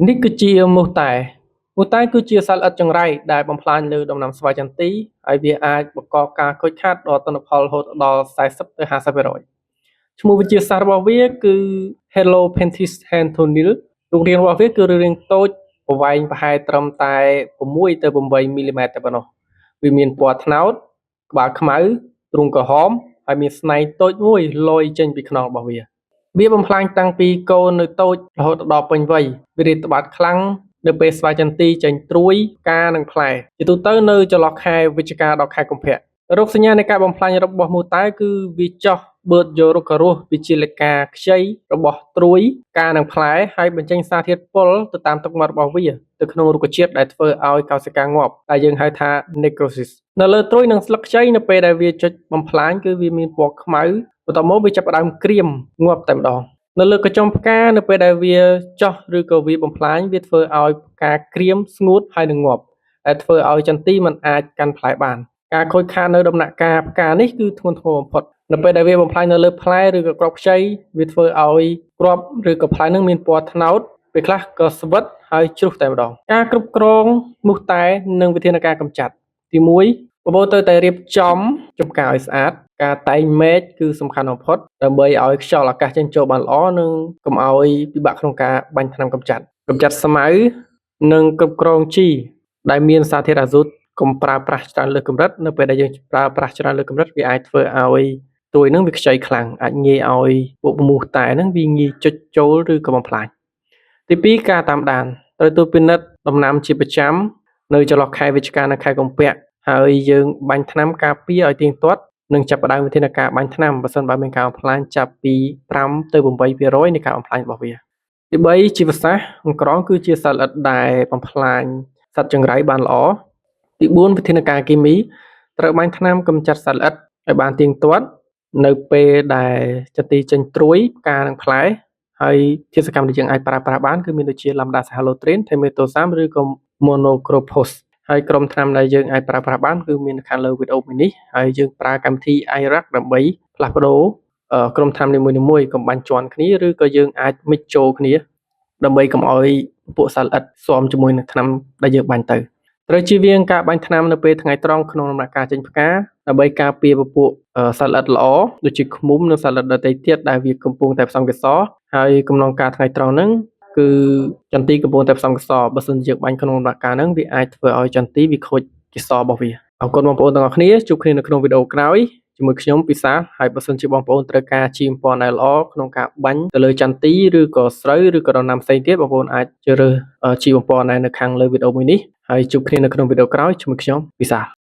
នេះគឺជាមូសតែមូសតែគឺជាសត្វល្អិតចង្រៃដែលបំផ្លាញលើដំណាំស្វាយចន្ទីហើយវាអាចបង្កការខូចខាតដល់ទិន្នផលរហូតដល់40ទៅ50%ឈ្មោះវិទ្យាសាស្ត្ររបស់វាគឺ Helopenthes hentonil រូបរាងរបស់វាគឺរាងតូចប្រវែងប្រហែលត្រឹមតែ6ទៅ8មីលីម៉ែត្រតែប៉ុណ្ណោះវាមានពណ៌ត្នោតក្បាលខ្មៅទ្រូងក្រហមហើយមានស្នែងតូចមួយលយចេញពីខ្នងរបស់វាបំផ្លាញតាំងពីកូននៅតូចរហូតដល់ពេញវ័យវារីកត្បាតខ្លាំងនៅពេលស្វាយចន្ទីចេញត្រួយផ្កានិងផ្លែជាទូទៅនៅចន្លោះខែវិច្ឆិកាដល់ខែកុម្ភៈរោគសញ្ញានៃការបំផ្លាញរបស់មូសតែគឺវាចោះបឺតយករុក្ខរសវិជាលិកាខ្ចីរបស់ត្រួយផ្កានិងផ្លែហើយបញ្ចេញសារធាតុពុលទៅតាមទឹកមាត់របស់វាទៅក្នុងរុក្ខជាតិដែលធ្វើឲ្យកោសិកាងាប់ដែលយើងហៅថា necrosis នៅលើត្រួយនិងស្លឹកខ្ចីនៅពេលដែលវាចុចបំផ្លាញគឺវាមានពណ៌ខ្មៅបន្ទាប់មកវាចាប់ផ្ដើមក្រៀមងាប់តែម្ដងនៅលើកញ្ចុំផ្កានៅពេលដែលវាចោះឬក៏វាបំផ្លាញវាធ្វើឲ្យផ្កាក្រៀមស្ងួតហើយនឹងងាប់ដែលធ្វើឲ្យចន្ទីមិនអាចកាន់ផ្លែបានការខូចខាតនៅដំណាក់កាលផ្កានេះគឺធ្ងន់ធ្ងរបំផុតនៅពេលដែលវាបំផ្លាញនៅលើផ្លែឬក៏គ្រាប់ខ្ចីវាធ្វើឲ្យគ្រាប់ឬក៏ផ្លែនឹងមានពណ៌ត្នោតពេលខ្លះក៏ស្វិតហើយជ្រុះតែម្ដងការគ្រប់គ្រងមូសតែនិងវិធានការកម្ចាត់ទី1បងប្អូនត្រូវតែរៀបចំចំការឲ្យស្អាតការតែងមែកគឺសំខាន់បំផុតដើម្បីឲ្យខ្យល់អាកាសចេញចូលបានល្អនិងកុំឲ្យពិបាកក្នុងការបាញ់ថ្នាំកម្ចាត់ស្មៅនិងគ្រប់គ្រងជីដែលមានសារធាតុអាស៊ូតកុំប្រើប្រាស់ច្រើនលើសកម្រិតនៅពេលដែលយើងប្រើប្រាស់ច្រើនលើសកម្រិតវាអាចធ្វើឲ្យត្រួយនឹងវាខ្ចីខ្លាំងអាចងាយឲ្យពួកមូសតែនឹងវាងាយចុចចូលឬក៏បំផ្លាញទី2ការតាមដានត្រូវត្រួតពិនិត្យដំណាំជាប្រចាំនៅចន្លោះខែវិច្ឆិកានិងខែកុម្ភៈហើយយើងបាញ់ថ្នាំការពារឲ្យទៀងទាត់និងចាប់ផ្ដើមវិធានការបាញ់ថ្នាំបើសិនបើមានការបំផ្លាញចាប់ពី5ទៅ8%នៃការបំផ្លាញរបស់វាទី3ជីវសាស្ត្រអង្ក្រងគឺជាសត្វល្អិតដែលបំផ្លាញសត្វចង្រៃបានល្អទី4វិធានការគីមីត្រូវបាញ់ថ្នាំកម្ចាត់សត្វល្អិតឲ្យបានទៀងទាត់នៅពេលដែលចន្ទីចេញត្រួយផ្កានិងផ្លែហើយជាសកម្មដែលយើងអាចប្រើប្រាស់បានគឺមានដូចជា Lambda Cyhalothrin, Thimerosal ឬក៏ Monocropos ហើយក្រុមថ្នាំដែលយើងអាចប្រើប្រាស់បានគឺមានខាងលើវីដេអូមួយនេះហើយយើងប្រើកម្មវិធី iRack ដើម្បីផ្លាស់ប្ដូរក្រុមថ្នាំនីមួយៗកុំបាញ់ជាន់គ្នាឬក៏យើងអាច mix ចូលគ្នាដើម្បីកុំឲ្យពួកសត្វល្អិតស៊ាំជាមួយនឹងថ្នាំដែលយើងបាញ់ទៅត្រូវជៀសវាងការបាញ់ថ្នាំនៅពេលថ្ងៃត្រង់ក្នុងដំណាក់កាលចេញផ្កាដើម្បីការពារពពួកសត្វល្អិតល្អដូចជាឃ្មុំនិងសត្វល្អិតដទៃទៀតដែលវាកំពុងតែផ្សំកេសរហើយកំណងការថ្ងៃត្រង់ហ្នឹងគឺចន្ទីកំពុងតែផ្សំកេសរបើសិនជាយើងបាញ់ក្នុងដំណាក់កាលហ្នឹងវាអាចធ្វើឲ្យចន្ទីវាខូចកេសររបស់វាអរគុណបងប្អូនទាំងអស់គ្នាជួបគ្នានៅក្នុងវីដេអូក្រោយជាមួយខ្ញុំពិសាហើយបើសិនជាបងប្អូនត្រូវការជីមពណ៌ណែល្អក្នុងការបាញ់ទៅលើចន្ទីឬក៏ស្រូវឬក៏ដំណាំផ្សេងទៀតបងប្អូនអាចជ្រើសរើសជីមពណ៌ណែនៅខាងលើវីដេអូមួយនេះហើយជួបគ្នានៅក្នុងវីដេអូក្រោយជាមួយខ្ញុំពិសា